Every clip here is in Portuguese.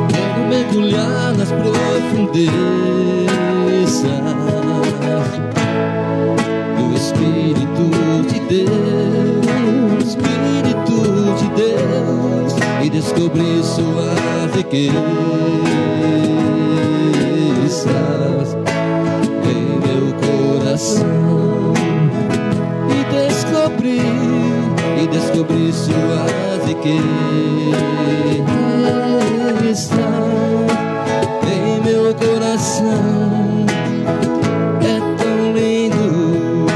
Quero mergulhar nas profundezas do Espírito de Deus, Espírito de Deus, e descobrir suas riquezas em meu coração, e descobrir suas riquezas em meu coração. É tão lindo,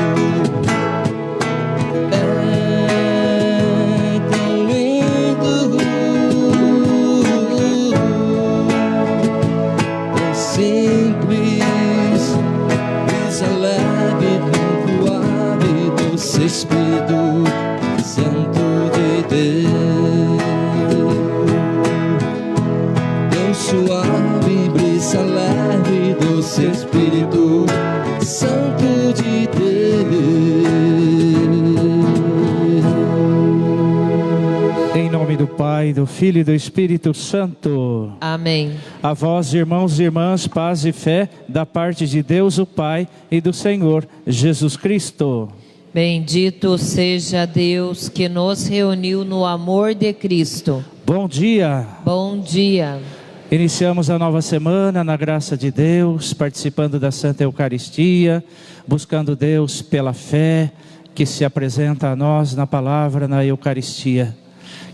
é tão lindo, tão simples, brisa leve, tão suave, doce Espírito Santo de Deus, tão suave, brisa leve, doce Espírito Santo de Deus. Em nome do Pai, do Filho e do Espírito Santo. Amém. A vós, irmãos e irmãs, paz e fé da parte de Deus, o Pai, e do Senhor Jesus Cristo. Bendito seja Deus que nos reuniu no amor de Cristo. Bom dia. Bom dia. Iniciamos a nova semana na graça de Deus, participando da Santa Eucaristia, buscando Deus pela fé que se apresenta a nós na palavra, na Eucaristia.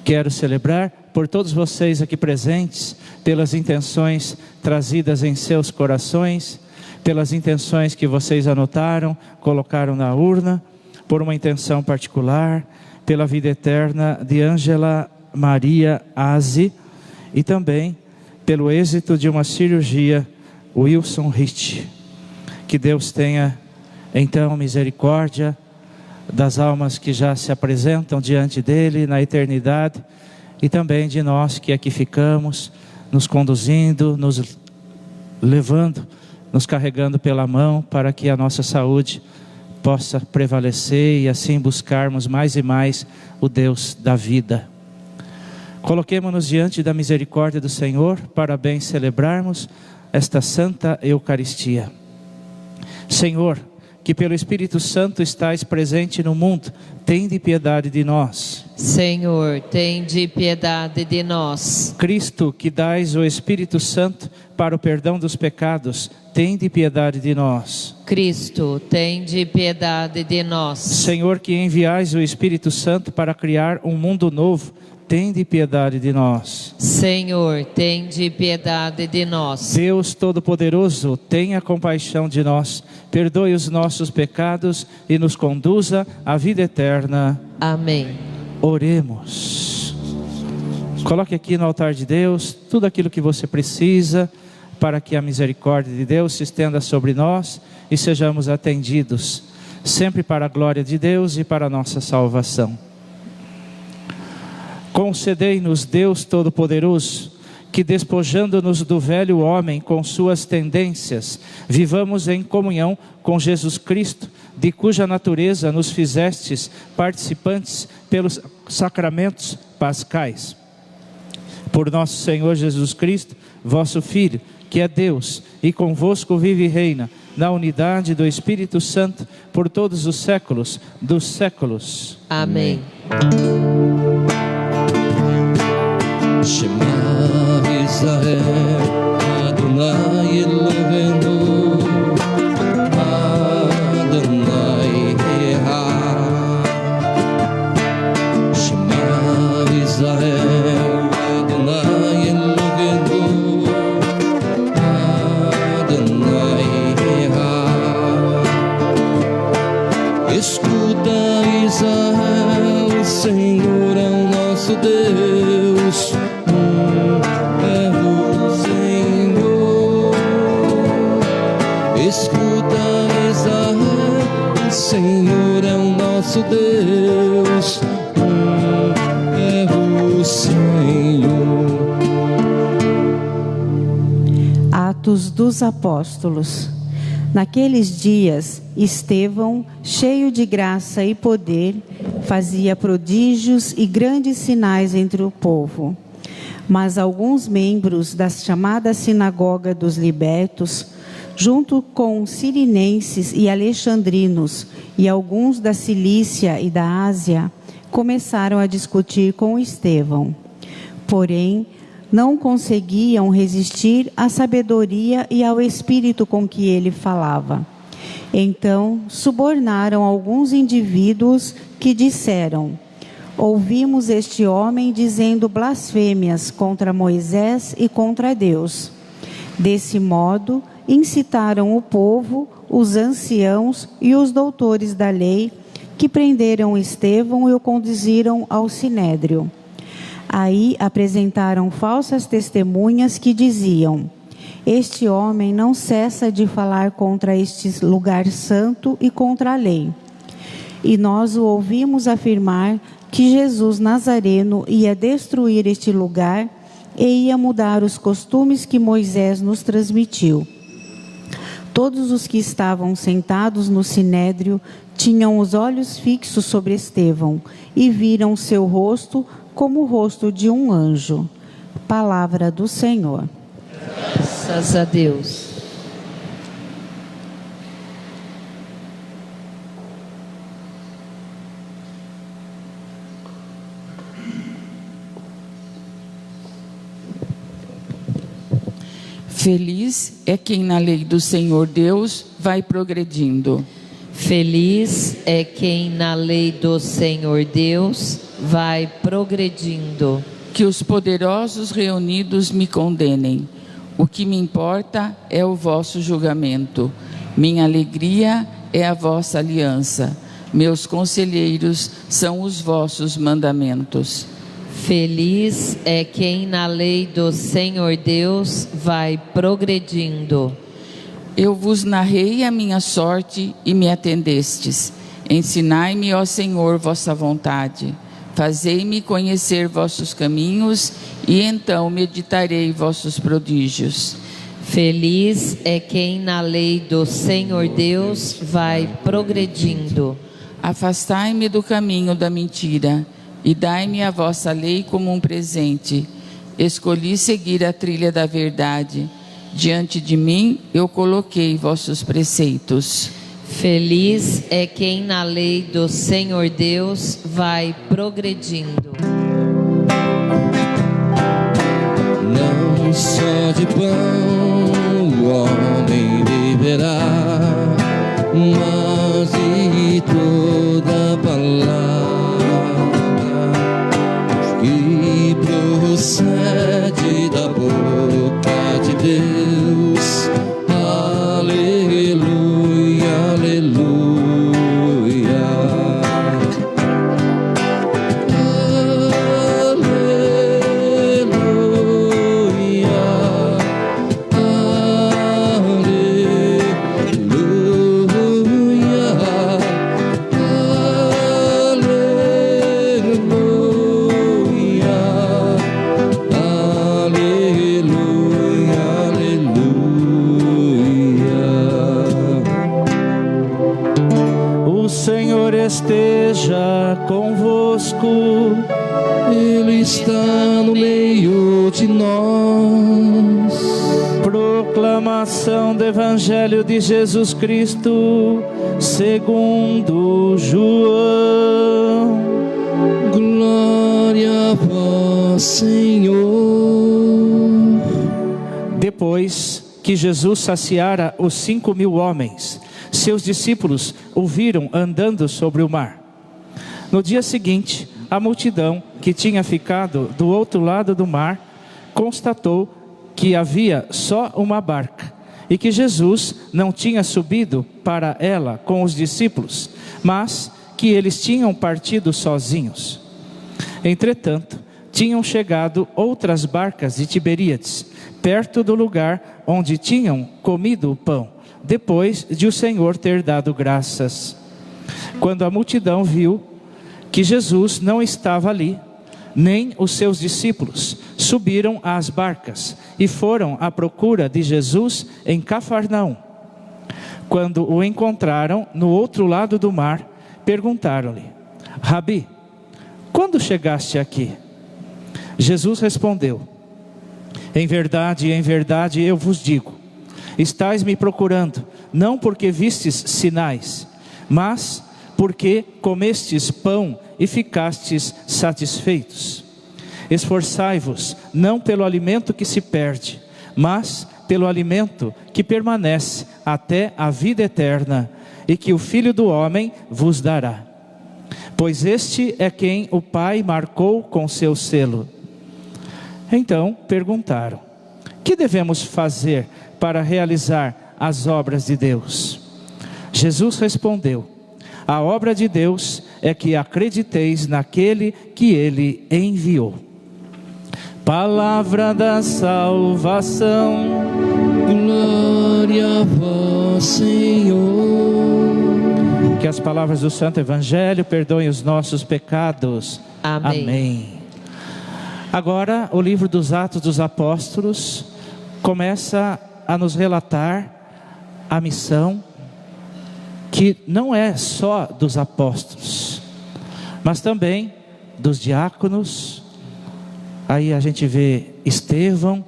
Quero celebrar por todos vocês aqui presentes, pelas intenções trazidas em seus corações, pelas intenções que vocês anotaram, colocaram na urna, por uma intenção particular, pela vida eterna de Ângela Maria Aze e também pelo êxito de uma cirurgia, Wilson Rich. Que Deus tenha então misericórdia das almas que já se apresentam diante dele na eternidade e também de nós que aqui ficamos, nos conduzindo, nos levando, nos carregando pela mão para que a nossa saúde possa prevalecer e assim buscarmos mais e mais o Deus da vida. Coloquemo-nos diante da misericórdia do Senhor para bem celebrarmos esta Santa Eucaristia. Senhor, que pelo Espírito Santo estais presente no mundo, tende piedade de nós. Senhor, tende piedade de nós. Cristo, que dais o Espírito Santo para o perdão dos pecados, tende piedade de nós. Cristo, tende piedade de nós. Senhor, que enviais o Espírito Santo para criar um mundo novo, tende piedade de nós. Senhor, tende piedade de nós. Deus Todo-Poderoso, tenha compaixão de nós, perdoe os nossos pecados e nos conduza à vida eterna. Amém. Oremos. Coloque aqui no altar de Deus tudo aquilo que você precisa para que a misericórdia de Deus se estenda sobre nós e sejamos atendidos, sempre para a glória de Deus e para a nossa salvação. Concedei-nos, Deus Todo-Poderoso, que despojando-nos do velho homem com suas tendências, vivamos em comunhão com Jesus Cristo, de cuja natureza nos fizestes participantes pelos sacramentos pascais. Por nosso Senhor Jesus Cristo, vosso Filho, que é Deus, e convosco vive e reina, na unidade do Espírito Santo, por todos os séculos dos séculos. Amém. Shema Israel, Adonai Eloheinu, Adonai Echad. Shema Israel, Adonai Eloheinu, Adonai Echad. Escuta, Israel, o Senhor é o nosso Deus. Escuta, Israel, o Senhor é o nosso Deus, é o Senhor. Atos dos Apóstolos. Naqueles dias, Estevão, cheio de graça e poder, fazia prodígios e grandes sinais entre o povo. Mas alguns membros da chamada sinagoga dos libertos, junto com sirinenses e alexandrinos e alguns da Cilícia e da Ásia, começaram a discutir com Estevão. Porém, não conseguiam resistir à sabedoria e ao espírito com que ele falava. Então, subornaram alguns indivíduos que disseram: ouvimos este homem dizendo blasfêmias contra Moisés e contra Deus. Desse modo, incitaram o povo, os anciãos e os doutores da lei, que prenderam Estevão e o conduziram ao sinédrio. Aí apresentaram falsas testemunhas que diziam: este homem não cessa de falar contra este lugar santo e contra a lei. E nós o ouvimos afirmar que Jesus Nazareno ia destruir este lugar e ia mudar os costumes que Moisés nos transmitiu. Todos os que estavam sentados no sinédrio tinham os olhos fixos sobre Estevão e viram seu rosto como o rosto de um anjo. Palavra do Senhor. Graças a Deus. Feliz é quem na lei do Senhor Deus vai progredindo. Feliz é quem na lei do Senhor Deus vai progredindo. Que os poderosos reunidos me condenem. O que me importa é o vosso julgamento. Minha alegria é a vossa aliança. Meus conselheiros são os vossos mandamentos. Feliz é quem na lei do Senhor Deus vai progredindo. Eu vos narrei a minha sorte e me atendestes. Ensinai-me, ó Senhor, vossa vontade. Fazei-me conhecer vossos caminhos e então meditarei vossos prodígios. Feliz é quem na lei do Senhor Deus vai progredindo. Afastai-me do caminho da mentira e dai-me a vossa lei como um presente. Escolhi seguir a trilha da verdade. Diante de mim eu coloquei vossos preceitos. Feliz é quem na lei do Senhor Deus vai progredindo. Não só de pão o homem viverá, mas de toda palavra que procede da boca de Deus. Aleluia, aleluia. Esteja convosco, Ele está no meio de nós. proclamação do Evangelho de Jesus Cristo, segundo João. Glória a vós, Senhor. Depois que Jesus saciara os 5.000 homens, seus discípulos o viram andando sobre o mar. No dia seguinte, a multidão que tinha ficado do outro lado do mar constatou que havia só uma barca e que Jesus não tinha subido para ela com os discípulos, mas que eles tinham partido sozinhos. Entretanto, tinham chegado outras barcas de Tiberíades, perto do lugar onde tinham comido o pão, depois de o Senhor ter dado graças. Quando a multidão viu que Jesus não estava ali, nem os seus discípulos, subiram às barcas e foram à procura de Jesus em Cafarnaum. Quando o encontraram no outro lado do mar, perguntaram-lhe: Rabi, quando chegaste aqui? Jesus respondeu: em verdade eu vos digo, estais me procurando, não porque vistes sinais, mas porque comestes pão e ficastes satisfeitos. Esforçai-vos, não pelo alimento que se perde, mas pelo alimento que permanece até a vida eterna, e que o Filho do Homem vos dará. Pois este é quem o Pai marcou com seu selo. Então perguntaram: que devemos fazer para realizar as obras de Deus? Jesus respondeu: a obra de Deus é que acrediteis naquele que Ele enviou. Palavra da salvação. Glória a vós, Senhor. Que as palavras do Santo Evangelho perdoem os nossos pecados. Amém. Amém. Agora o livro dos Atos dos Apóstolos começa a nos relatar a missão que não é só dos apóstolos, mas também dos diáconos. Aí a gente vê Estevão,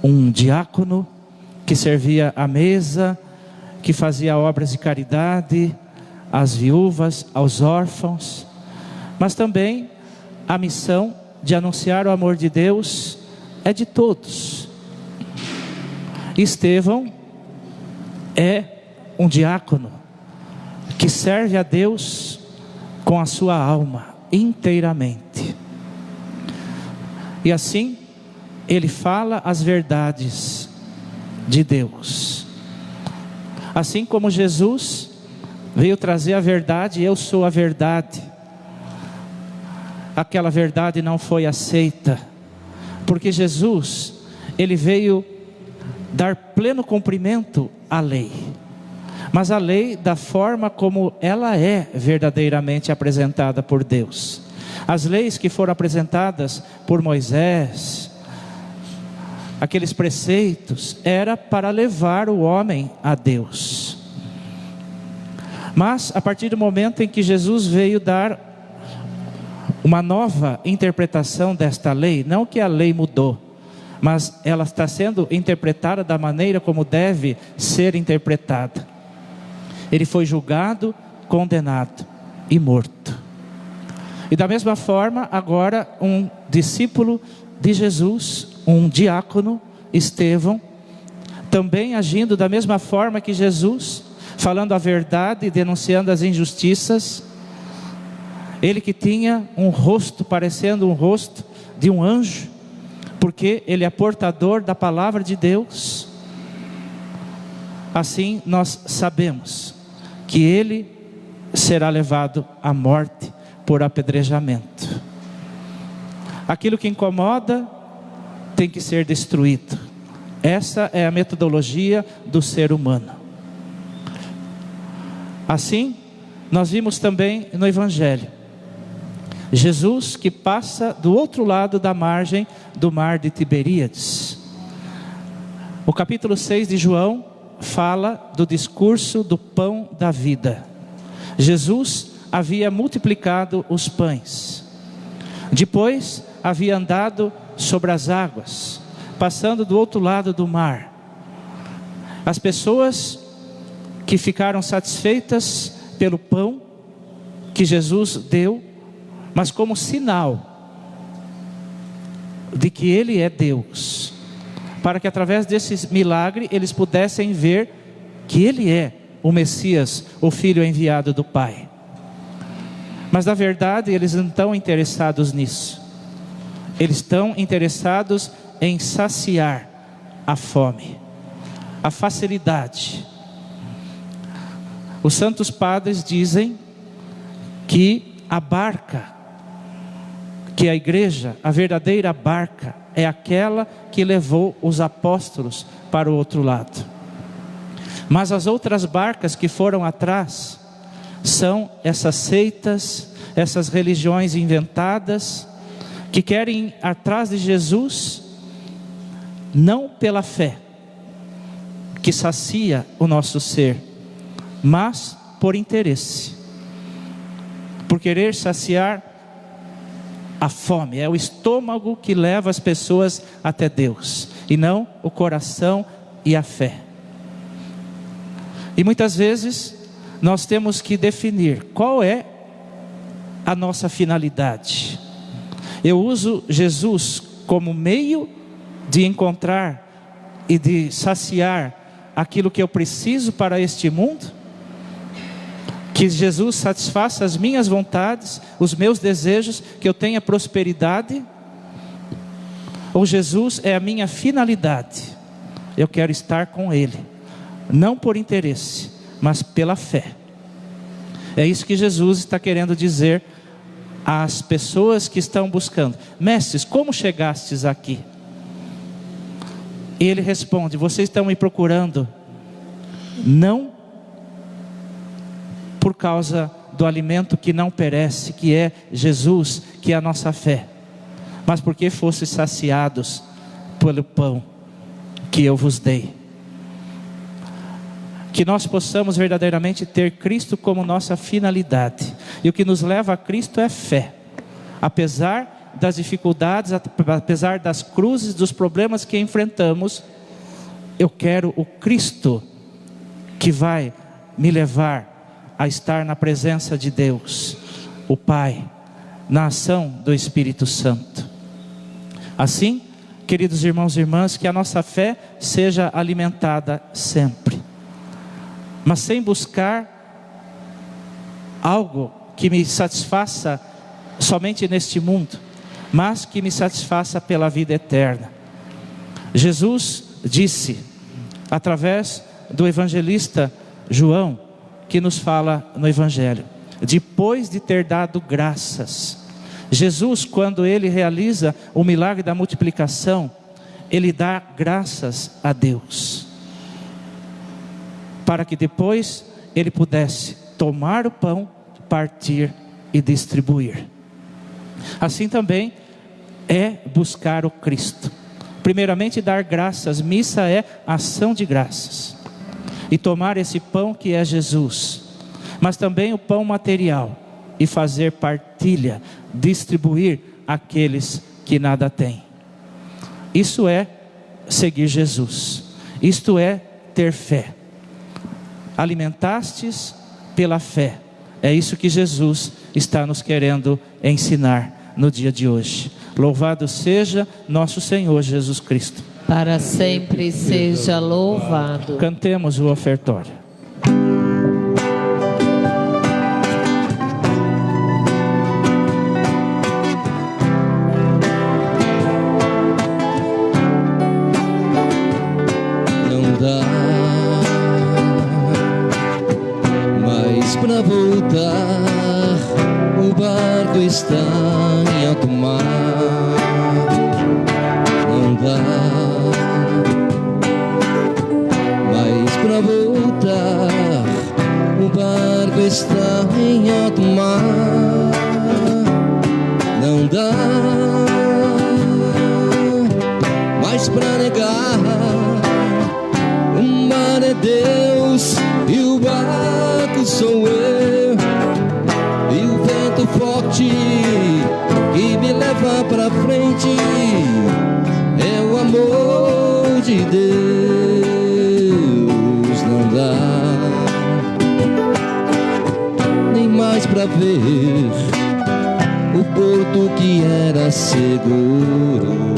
um diácono que servia à mesa, que fazia obras de caridade às viúvas, aos órfãos, mas também a missão de anunciar o amor de Deus é de todos. Estevão é um diácono que serve a Deus com a sua alma inteiramente. E assim, ele fala as verdades de Deus. Assim como Jesus veio trazer a verdade, eu sou a verdade. Aquela verdade não foi aceita, porque Jesus, ele veio dar pleno cumprimento à lei. Mas a lei da forma como ela é verdadeiramente apresentada por Deus. As leis que foram apresentadas por Moisés, aqueles preceitos, era para levar o homem a Deus. Mas a partir do momento em que Jesus veio dar uma nova interpretação desta lei, não que a lei mudou, mas ela está sendo interpretada da maneira como deve ser interpretada. Ele foi julgado, condenado e morto. E da mesma forma, agora um discípulo de Jesus, um diácono, Estevão, também agindo da mesma forma que Jesus, falando a verdade e denunciando as injustiças. Ele que tinha um rosto parecendo um rosto de um anjo, porque ele é portador da palavra de Deus. Assim nós sabemos que ele será levado à morte por apedrejamento. Aquilo que incomoda tem que ser destruído. Essa é a metodologia do ser humano. Assim, nós vimos também no Evangelho Jesus que passa do outro lado da margem do mar de Tiberíades. O capítulo 6 de João fala do discurso do pão da vida. Jesus havia multiplicado os pães. Depois havia andado sobre as águas, passando do outro lado do mar. As pessoas que ficaram satisfeitas pelo pão que Jesus deu, mas como sinal de que Ele é Deus, para que através desse milagre eles pudessem ver que Ele é o Messias, o Filho enviado do Pai. Mas na verdade eles não estão interessados nisso. Eles estão interessados em saciar a fome, a facilidade. Os santos padres dizem que a barca, que a igreja, a verdadeira barca, é aquela que levou os apóstolos para o outro lado. Mas as outras barcas que foram atrás são essas seitas, essas religiões inventadas, que querem ir atrás de Jesus, não pela fé, que sacia o nosso ser, mas por interesse. por querer saciar a fome. É o estômago que leva as pessoas até Deus, e não o coração e a fé. E muitas vezes nós temos que definir qual é a nossa finalidade. Eu uso Jesus como meio de encontrar e de saciar aquilo que eu preciso para este mundo? Que Jesus satisfaça as minhas vontades, os meus desejos, que eu tenha prosperidade? Ou Jesus é a minha finalidade? Eu quero estar com Ele, não por interesse, mas pela fé. É isso que Jesus está querendo dizer às pessoas que estão buscando: mestres, como chegastes aqui? E ele responde: vocês estão me procurando não por causa do alimento que não perece, que é Jesus, que é a nossa fé, mas porque fossem saciados pelo pão que eu vos dei. Que nós possamos verdadeiramente ter Cristo como nossa finalidade. E o que nos leva a Cristo é fé. Apesar das dificuldades, apesar das cruzes, dos problemas que enfrentamos, eu quero o Cristo que vai me levar a estar na presença de Deus, o Pai, na ação do Espírito Santo. Assim, queridos irmãos e irmãs, que a nossa fé seja alimentada sempre, mas sem buscar algo que me satisfaça somente neste mundo, mas que me satisfaça pela vida eterna. Jesus disse, através do evangelista João, que nos fala no Evangelho, depois de ter dado graças, Jesus, quando ele realiza o milagre da multiplicação, ele dá graças a Deus, para que depois ele pudesse tomar o pão, partir e distribuir. Assim também é buscar o Cristo. Primeiramente dar graças, missa é ação de graças, e tomar esse pão que é Jesus, mas também o pão material, e fazer partilha, distribuir àqueles que nada têm. Isso é seguir Jesus, isto é ter fé. Alimentastes pela fé. É isso que Jesus está nos querendo ensinar no dia de hoje. Louvado seja nosso Senhor Jesus Cristo. Para sempre seja louvado. Cantemos o ofertório. Não dá mais pra voltar, o barco está em alto mar. Não dá mais pra voltar, o barco está em alto mar. Não dá mais pra negar, o mar é Deus e o barco sou eu, e o vento forte que me leva pra frente é o amor de Deus. Não dá nem mais pra ver o porto que era seguro.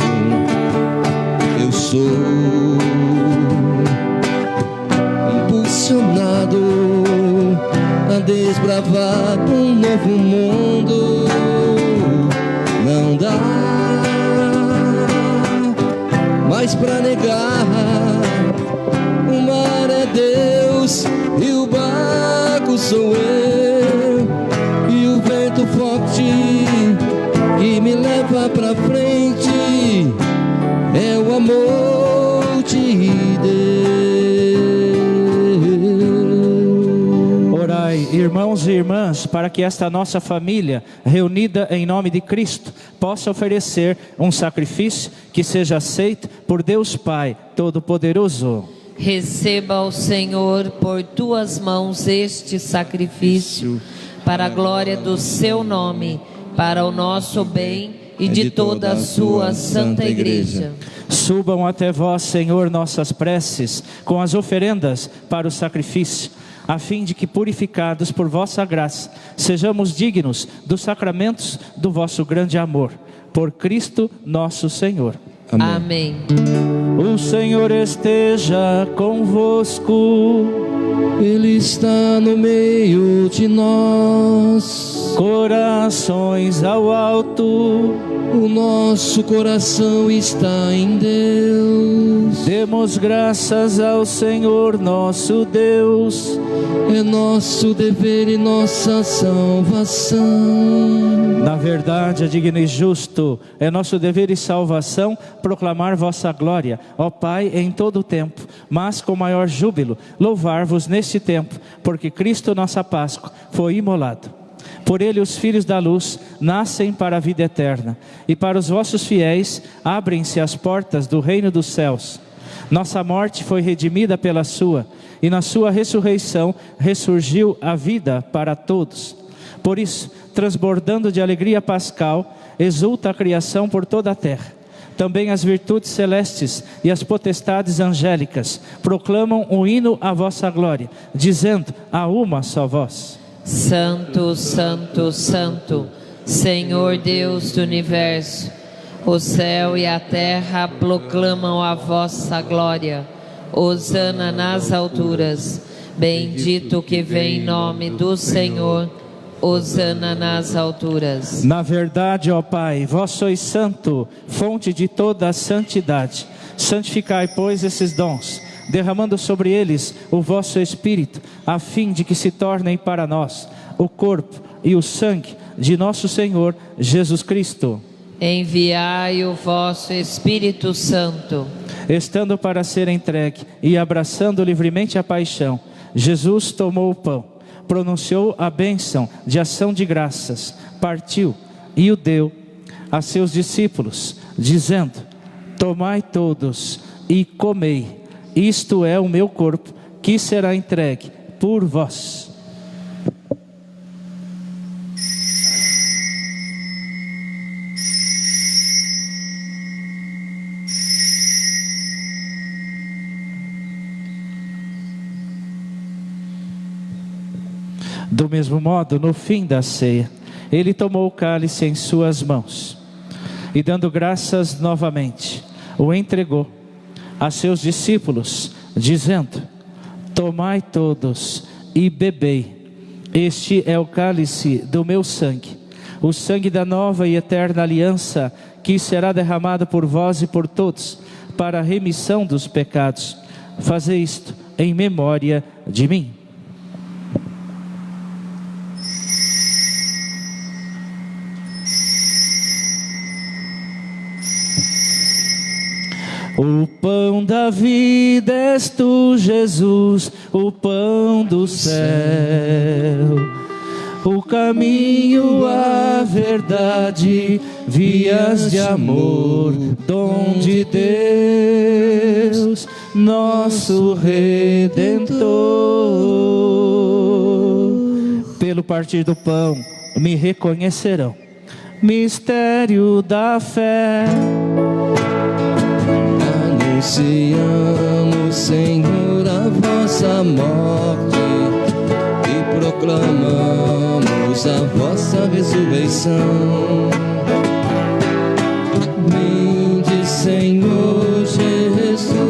Eu sou impulsionado a desbravar um novo mundo. Não dá mais pra negar, o mar é Deus e o barco sou eu, e o vento forte que me leva pra frente é o amor de Deus. Orai, irmãos e irmãs, para que esta nossa família, reunida em nome de Cristo, possa oferecer um sacrifício que seja aceito por Deus Pai Todo-Poderoso. Receba o Senhor por tuas mãos este sacrifício, para a glória do seu nome, para o nosso bem e de toda a sua santa igreja. Subam até vós, Senhor, nossas preces, com as oferendas para o sacrifício, a fim de que, purificados por vossa graça, sejamos dignos dos sacramentos do vosso grande amor. Por Cristo nosso Senhor. Amém. O Senhor esteja convosco. Ele está no meio de nós. Corações ao alto. O nosso coração está em Deus. Demos graças ao Senhor nosso Deus. É nosso dever e nossa salvação. Na verdade, é digno e justo, é nosso dever e salvação proclamar vossa glória, ó Pai, em todo o tempo, mas com maior júbilo, louvar-vos neste tempo, porque Cristo, nossa Páscoa, foi imolado. Por ele os filhos da luz nascem para a vida eterna, e para os vossos fiéis abrem-se as portas do reino dos céus. Nossa morte foi redimida pela sua, e na sua ressurreição ressurgiu a vida para todos. Por isso, transbordando de alegria pascal, exulta a criação por toda a terra. Também as virtudes celestes e as potestades angélicas proclamam um hino à vossa glória, dizendo a uma só voz: Santo, Santo, Santo, Senhor Deus do universo, o céu e a terra proclamam a vossa glória. Hosana nas alturas, bendito que vem em nome do Senhor. Hosana nas alturas. Na verdade, ó Pai, vós sois santo, fonte de toda a santidade. Santificai, pois, esses dons, derramando sobre eles o vosso Espírito, a fim de que se tornem para nós o corpo e o sangue de nosso Senhor Jesus Cristo. Enviai o vosso Espírito Santo. Estando para ser entregue e abraçando livremente a paixão, Jesus tomou o pão, pronunciou a bênção de ação de graças, partiu e o deu a seus discípulos, dizendo: tomai todos e comei, isto é o meu corpo, que será entregue por vós. Do mesmo modo, no fim da ceia, ele tomou o cálice em suas mãos e, dando graças novamente, o entregou a seus discípulos, dizendo: tomai todos e bebei, este é o cálice do meu sangue, o sangue da nova e eterna aliança, que será derramado por vós e por todos, para a remissão dos pecados. Fazei isto em memória de mim. O pão da vida és tu, Jesus, o pão do céu, o caminho, a verdade, vias de amor, dom de Deus, nosso Redentor. Pelo partir do pão me reconhecerão, mistério da fé. Anunciamos, Senhor, a vossa morte e proclamamos a vossa ressurreição. Vinde, Senhor Jesus.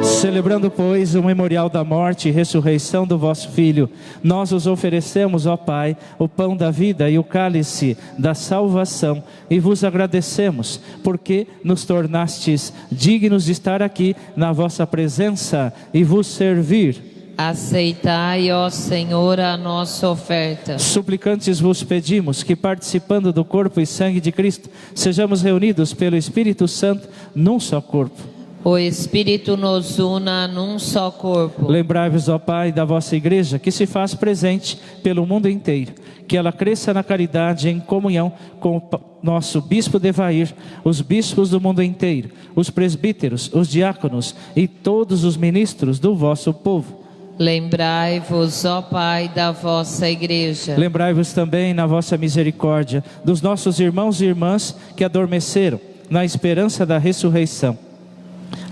Celebrando, pois, o memorial da morte e ressurreição do vosso Filho, nós os oferecemos, ó Pai, o pão da vida e o cálice da salvação, e vos agradecemos, porque nos tornastes dignos de estar aqui na vossa presença e vos servir. Aceitai, ó Senhor, a nossa oferta. Suplicantes vos pedimos que, participando do corpo e sangue de Cristo, sejamos reunidos pelo Espírito Santo num só corpo. O Espírito nos una num só corpo. Lembrai-vos, ó Pai, da vossa igreja, que se faz presente pelo mundo inteiro, que ela cresça na caridade em comunhão com o nosso bispo Devair, os bispos do mundo inteiro, os presbíteros, os diáconos e todos os ministros do vosso povo. Lembrai-vos, ó Pai, da vossa Igreja. Lembrai-vos também, na vossa misericórdia, dos nossos irmãos e irmãs que adormeceram na esperança da ressurreição.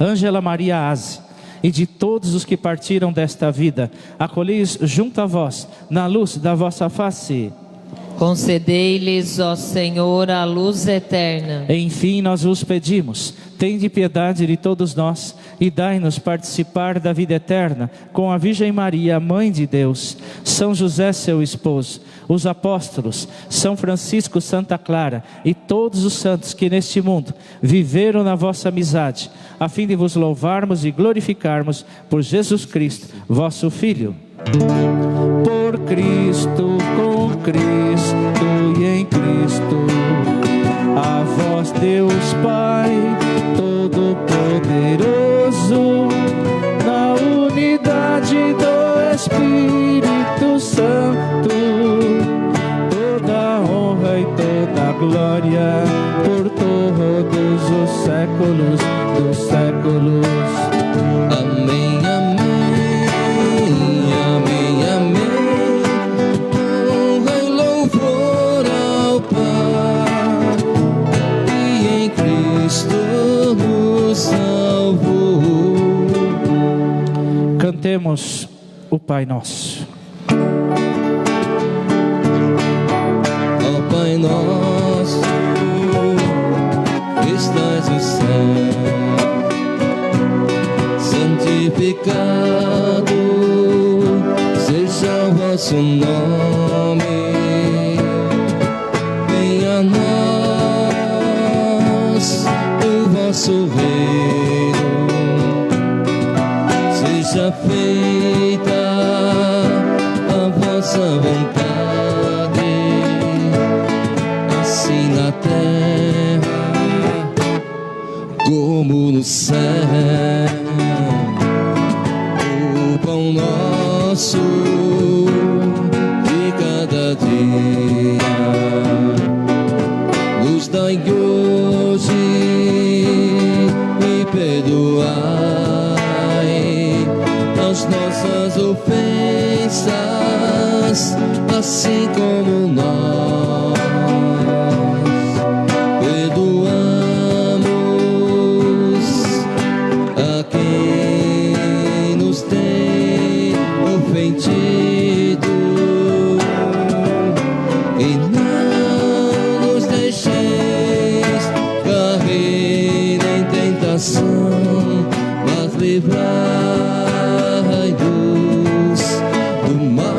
Ângela Maria Aze, e de todos os que partiram desta vida, acolhei-os junto a vós, na luz da vossa face. Concedei-lhes, ó Senhor, a luz eterna. Enfim, nós vos pedimos, tende piedade de todos nós e dai-nos participar da vida eterna com a Virgem Maria, Mãe de Deus, São José, seu esposo, os apóstolos, São Francisco, Santa Clara e todos os santos que neste mundo viveram na vossa amizade, a fim de vos louvarmos e glorificarmos por Jesus Cristo, vosso Filho. Por Cristo, com Cristo e em Cristo, a vós Deus Pai Todo-Poderoso, na unidade do Espírito Santo, toda honra e toda glória por todos os séculos dos séculos. Amém, amém, amém, amém. Honra e louvor ao Pai, que em Cristo nos salvou. Cantemos o Pai Nosso. Ó Pai nosso, que estás no céu, santificado seja o vosso nome. Venha a nós o vosso reino, seja feita a vossa vontade, assim na terra como no céu. O pão nosso de cada dia nos dai hoje e perdoai as nossas ofensas, assim como nós perdoamos a quem nos tem ofendido, e não nos deixeis cair em tentação, mas livrai-nos do mal.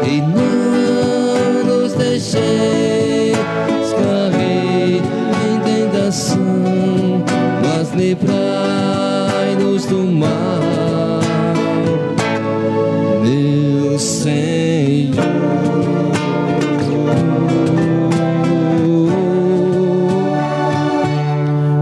E não nos deixeis cair em tentação, mas livrai-nos do mal, meu Senhor.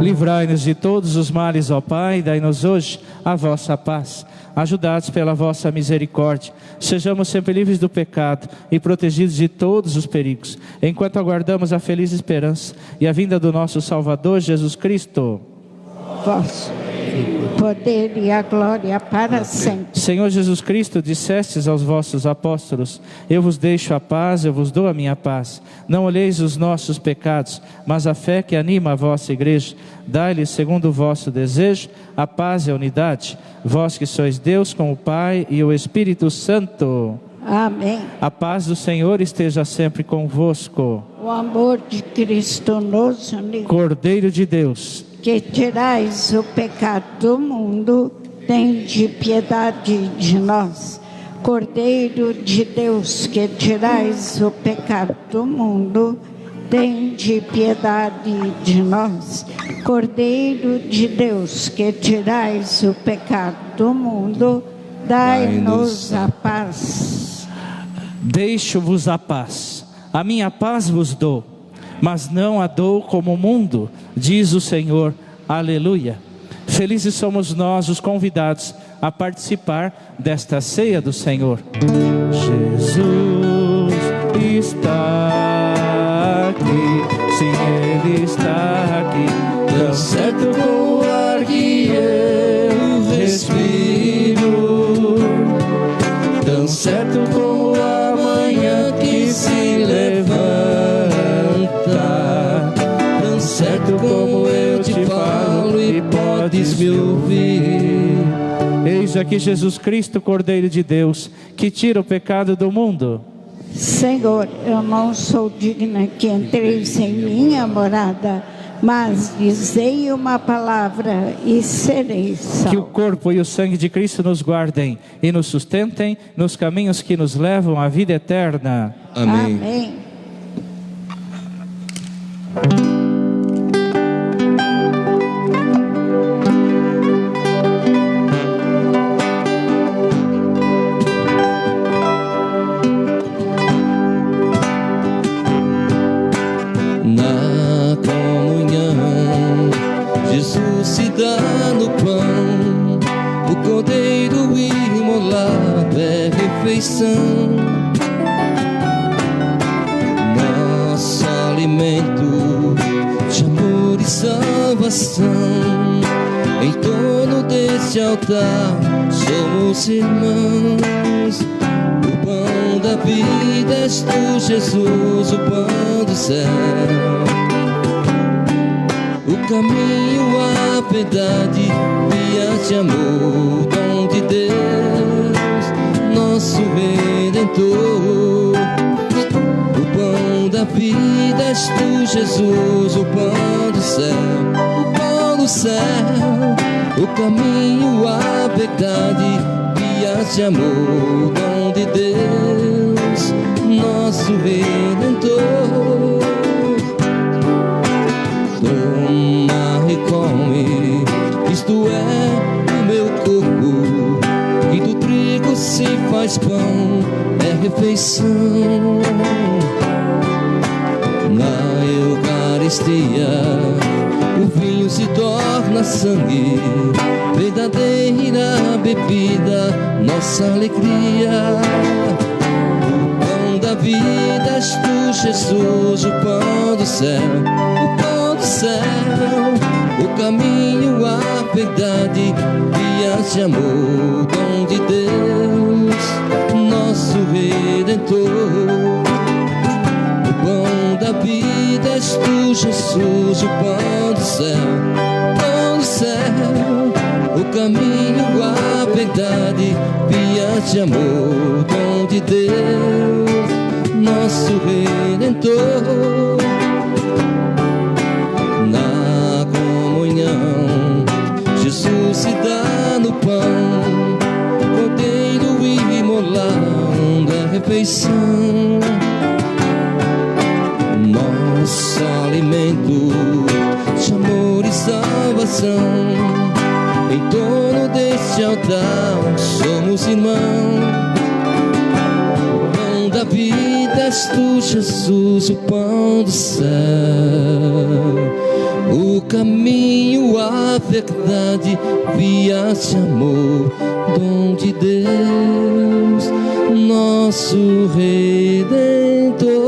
Livrai-nos de todos os males, ó Pai, dai-nos hoje a vossa paz. Ajudados pela vossa misericórdia, sejamos sempre livres do pecado e protegidos de todos os perigos, enquanto aguardamos a feliz esperança e a vinda do nosso Salvador Jesus Cristo. Vosso poder e a glória para sempre. Senhor Jesus Cristo, dissestes aos vossos apóstolos: eu vos deixo a paz, eu vos dou a minha paz. Não olheis os nossos pecados, mas a fé que anima a vossa igreja. Dai-lhes, segundo o vosso desejo, a paz e a unidade. Vós que sois Deus com o Pai e o Espírito Santo. Amém. A paz do Senhor esteja sempre convosco. O amor de Cristo nos une. Cordeiro de Deus, Que tirais o pecado do mundo, tende piedade de nós. Cordeiro de Deus, que tirais o pecado do mundo, tende piedade de nós. Cordeiro de Deus, que tirais o pecado do mundo, dai-nos a paz. deixo-vos a paz, a minha paz vos dou, mas não a dou como o mundo, diz o Senhor. Aleluia. Felizes somos nós, os convidados, a participar desta ceia do Senhor. Jesus está aqui, sim, Ele está aqui, tão certo com o ar que eu me ouvir. Eis aqui Jesus Cristo, Cordeiro de Deus, que tira o pecado do mundo. Senhor, eu não sou digna que entreis em minha morada, mas dizei uma palavra e serei salvo. Que o corpo e o sangue de Cristo nos guardem e nos sustentem nos caminhos que nos levam à vida eterna. Amém. Amém. Na comunhão, Jesus se dá no pão, o cordeiro imolado é refeição. Nosso alimento de amor e salvação. Em torno deste altar somos irmãos. O pão da vida és tu, Jesus, o pão do céu. O caminho, a verdade, via de amor, dom de Deus, nosso Redentor. O pão da vida és tu, Jesus, o pão do céu, o pão do céu. O caminho, a verdade, via de amor, dom de Deus, nosso Redentor. Toma e come, isto é o meu corpo, e do trigo se faz pão, é refeição. Na Eucaristia, o vinho se torna sangue, verdadeira bebida, nossa alegria. O pão da vida és tu, Jesus, o pão do céu, o pão do céu. O caminho, a verdade, via de amor, dom de Deus, nosso Redentor. O pão da vida és tu, Jesus, o pão do céu, pão do céu. O caminho, a verdade, via de amor, dom de Deus, nosso Redentor. Na comunhão, Jesus se dá no pão, cordeiro imolado é refeição. Nosso alimento de amor e salvação. Em torno deste altar somos irmãos. O pão da vida és tu, Jesus, o pão do céu. O caminho, a verdade, via de amor, dom de Deus, nosso Redentor.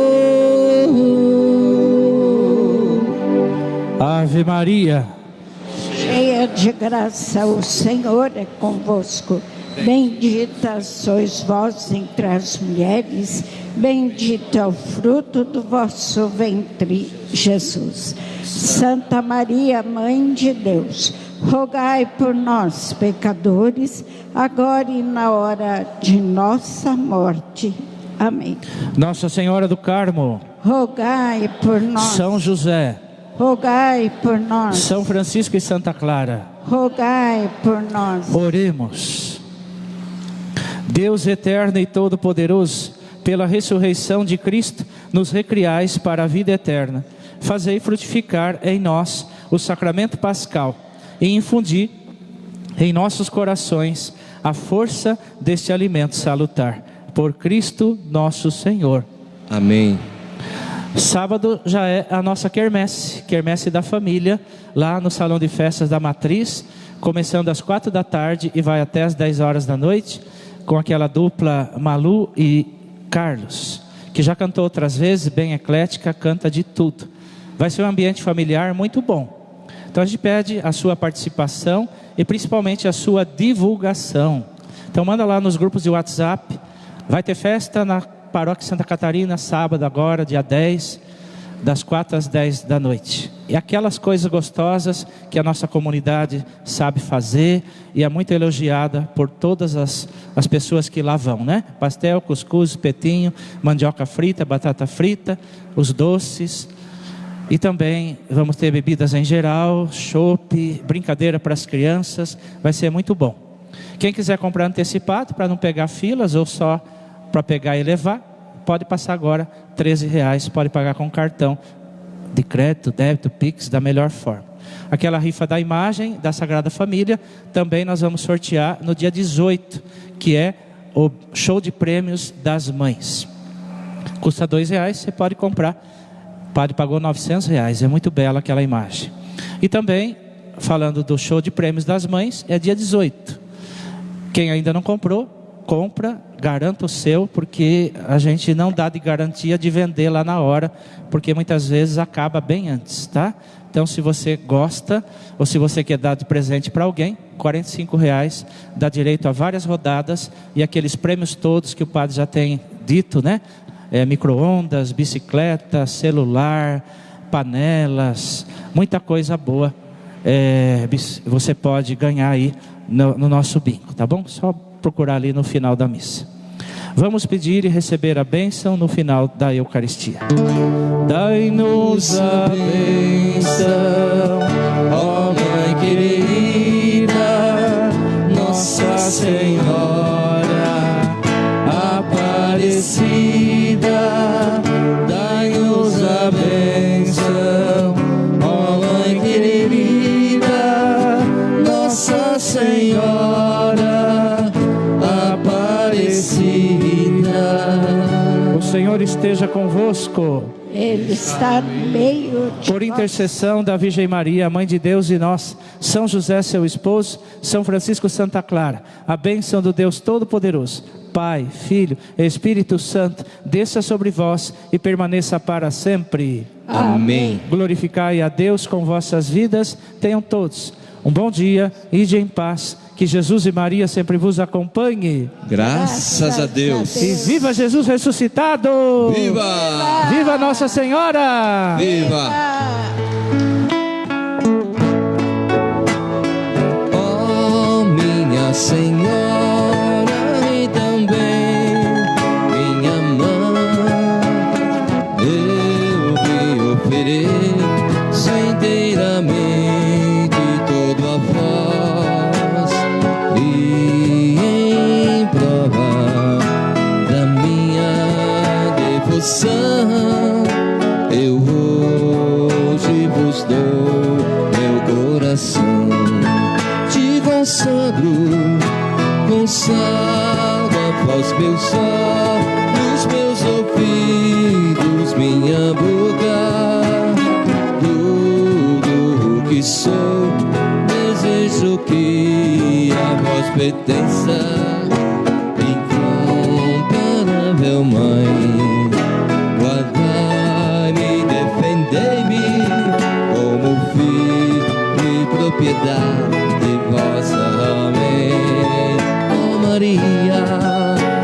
Ave Maria, Cheia de graça, o Senhor é convosco. Bendita sois vós entre as mulheres, bendito é o fruto do vosso ventre, Jesus. Santa Maria, Mãe de Deus, rogai por nós, pecadores, agora e na hora de nossa morte. Amém. Nossa Senhora do Carmo, Rogai por nós. São José, Rogai por nós. São Francisco e Santa Clara, Rogai por nós. oremos. Deus eterno e todo-poderoso, pela ressurreição de Cristo, nos recriais para a vida eterna. Fazei frutificar em nós o sacramento pascal e infundir em nossos corações a força deste alimento salutar. Por Cristo nosso Senhor. Amém. Sábado já é a nossa quermesse da família, lá no Salão de Festas da Matriz, começando às 4 da tarde e vai até às 10 horas da noite, com aquela dupla Malu e Carlos, que já cantou outras vezes, bem eclética, canta de tudo. Vai ser um ambiente familiar muito bom. Então a gente pede a sua participação e principalmente a sua divulgação. Então manda lá nos grupos de WhatsApp. Vai ter festa na Paróquia Santa Catarina, sábado agora, dia 10. das 4 às 10 da noite. E aquelas coisas gostosas que a nossa comunidade sabe fazer e é muito elogiada por todas as pessoas que lá vão, né? Pastel, cuscuz, espetinho, mandioca frita, batata frita, os doces. E também vamos ter bebidas em geral, chopp, brincadeira para as crianças, vai ser muito bom. Quem quiser comprar antecipado para não pegar filas ou só para pegar e levar, pode passar agora R$13, pode pagar com cartão de crédito, débito, Pix, da melhor forma. Aquela rifa da imagem da Sagrada Família, também nós vamos sortear no dia 18, que é o show de prêmios das mães. Custa R$2, você pode comprar. O padre pagou R$900, é muito bela aquela imagem. E também, falando do show de prêmios das mães, é dia 18. Quem ainda não comprou, compra, garanta o seu, porque a gente não dá de garantia de vender lá na hora, porque muitas vezes acaba bem antes, tá? Então, se você gosta, ou se você quer dar de presente para alguém, R$45 dá direito a várias rodadas, e aqueles prêmios todos que o padre já tem dito, né? Micro-ondas, bicicleta, celular, panelas, muita coisa boa você pode ganhar aí no nosso bingo, tá bom? Só procurar ali no final da missa. Vamos pedir e receber a bênção no final da Eucaristia. Dai-nos a bênção, ó Mãe querida, Nossa Senhora Aparecida. Dai-nos a bênção, ó Mãe querida, Nossa Senhora Aparecida. O Senhor esteja convosco. Ele está no meio de Por intercessão da Virgem Maria, Mãe de Deus e nós, São José, seu esposo, São Francisco, Santa Clara, a bênção do Deus Todo-Poderoso, Pai, Filho, Espírito Santo, desça sobre vós e permaneça para sempre. Amém. Glorificai a Deus com vossas vidas. Tenham todos um bom dia, ide em paz. Que Jesus e Maria sempre vos acompanhe. Graças a Deus. E viva Jesus ressuscitado! Viva! Viva Nossa Senhora! Viva! Oh, minha Senhora e também minha mãe, eu me ofereço inteiramente todo a vós e em prova da minha devoção eu hoje vos dou meu coração. Te consagro após meus olhos, meus ouvidos, minha boca, tudo o que sou, desejo que a vós pertença. Incomparável Mãe, guardai-me, defendei-me como filho e propriedade vossa. Amém. Oh Maria,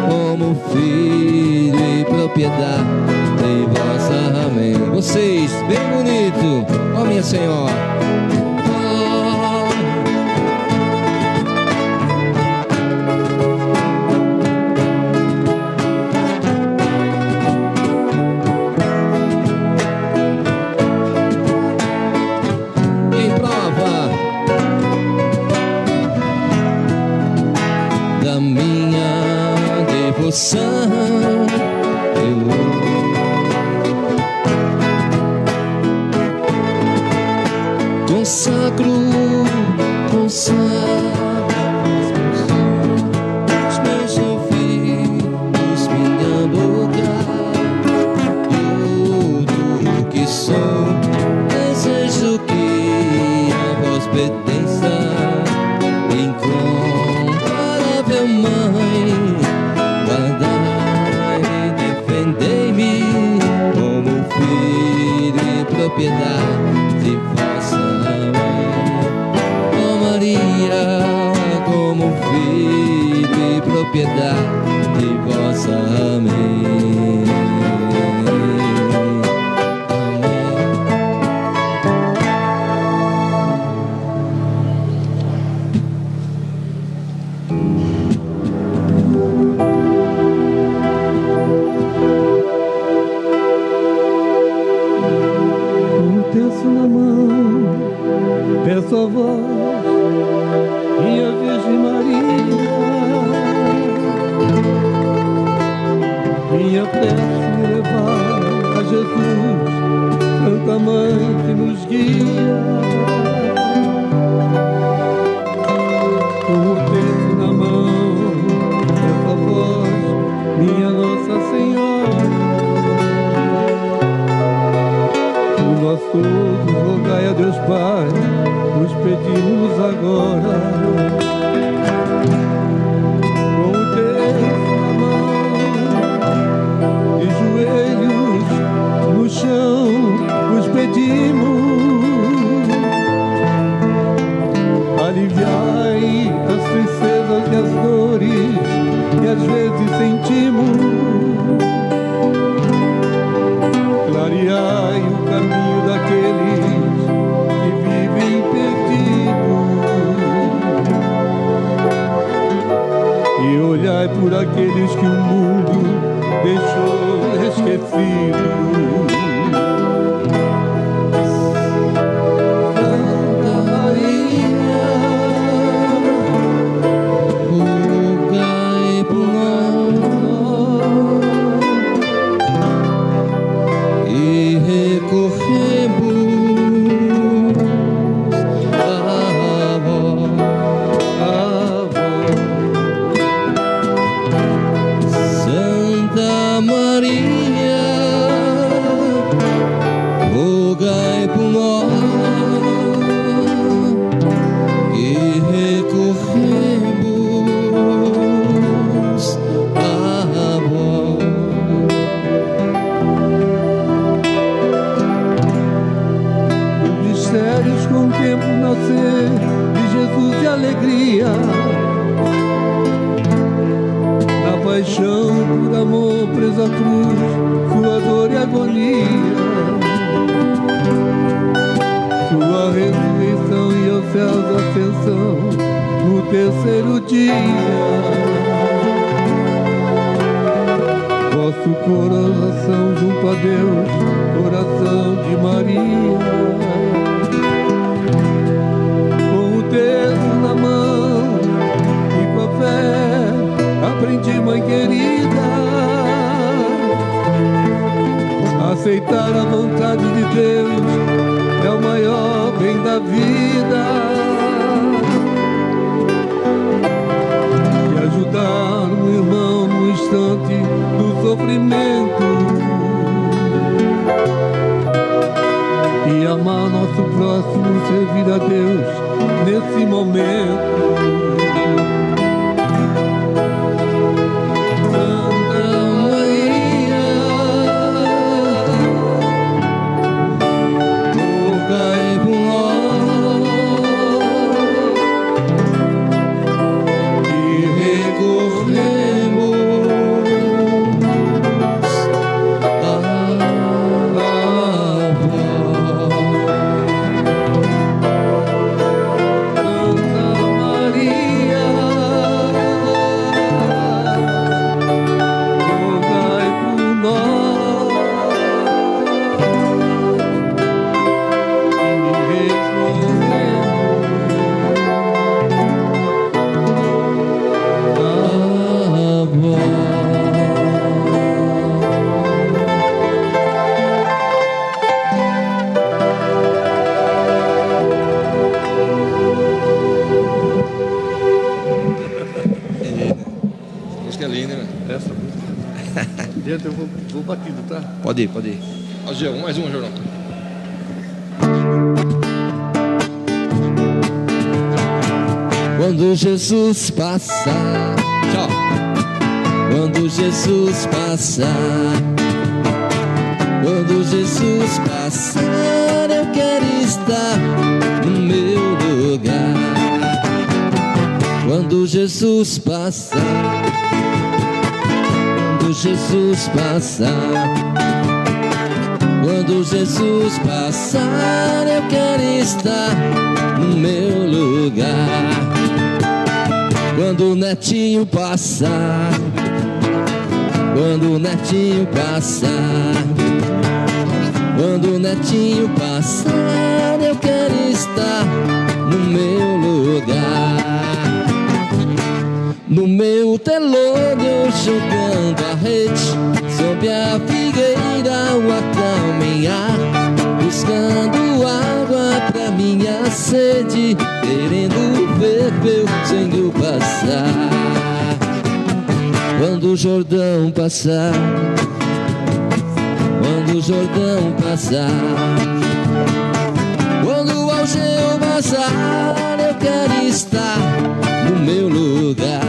como filho e propriedade vossa. Amém. Vocês, bem bonito, ó minha Senhora. Os meus ouvidos, minha boca, tudo o que sou, desejo que a vós pertença. Incomparável Mãe, guardai-me, defendei-me como filho e propriedade vossa. Como filho e propriedade vossa. Amém. Amém. na mão, peço a vós, minha Virgem Maria, minha prece levar a Jesus, Santa Mãe que nos guia. Com o terço na mão, peço a vós, minha Nossa Senhora, por nós todos rogai a Deus Pai, nos pedimos agora. Com o terço na mão, de joelhos no chão, nos pedimos. Aliviai as tristezas e as dores que às vezes sentimos. Clareai o caminho daqueles que vivem perdidos. E olhai por aqueles que o mundo deixou esquecidos. Aceitar a vontade de Deus é o maior bem da vida. E ajudar um irmão no instante do sofrimento. E amar nosso próximo, servir a Deus nesse momento. Eu vou batido, tá? Pode ir. Ó, mais uma, Jornal. Quando Jesus passar, tchau. Quando Jesus passar, quando Jesus passar, eu quero estar no meu lugar. Quando Jesus passar, quando Jesus passar, quando Jesus passar, eu quero estar no meu lugar. Quando o netinho passar, quando o netinho passar, quando meu netinho passar, eu quero estar no meu lugar. No meu telhado eu jogando a rede, sob a figueira a caminhar, buscando água pra minha sede, querendo ver meu Senhor passar. Quando o Jordão passar, quando o Jordão passar, quando o Algeu passar, eu quero estar no meu lugar.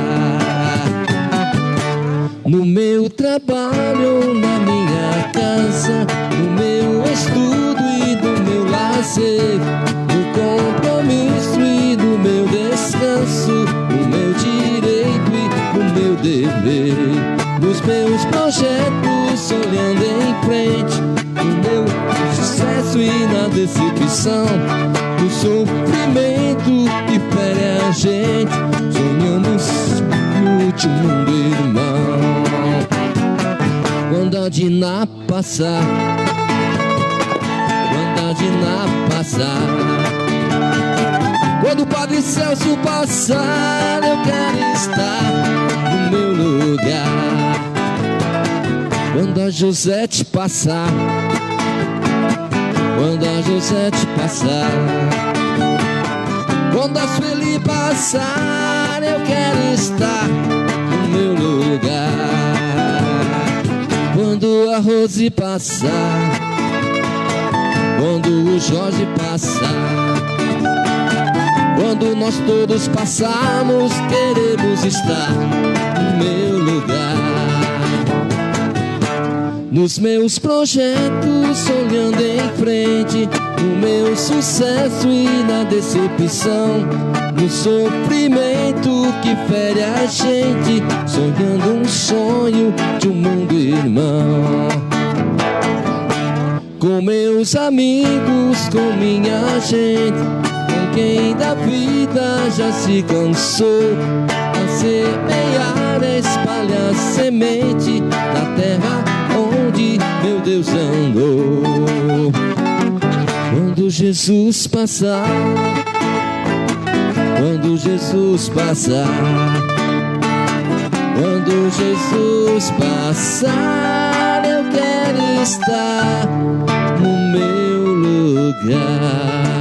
No meu trabalho, na minha casa, no meu estudo e no meu lazer, no compromisso e no meu descanso, no meu direito e no meu dever, nos meus projetos olhando em frente, no meu sucesso e na decepção, no sofrimento que fere a gente, sonhamos no último mundo, irmão. Quando a Dina passar, quando a Dina passar, quando o Padre Celso passar, eu quero estar no meu lugar. Quando a Josete passar, quando a Josete passar, quando a Sueli passar, eu quero estar no meu lugar. Quando a Rose passar, quando o Jorge passar, quando nós todos passarmos, queremos estar no meu lugar. Nos meus projetos, olhando em frente, no meu sucesso e na decepção, no sofrimento que fere a gente, sonhando um sonho de um mundo irmão. Com meus amigos, com minha gente, com quem da vida já se cansou, a semear, a espalhar semente na terra onde meu Deus andou. Quando Jesus passar, quando Jesus passar, quando Jesus passar, eu quero estar no meu lugar.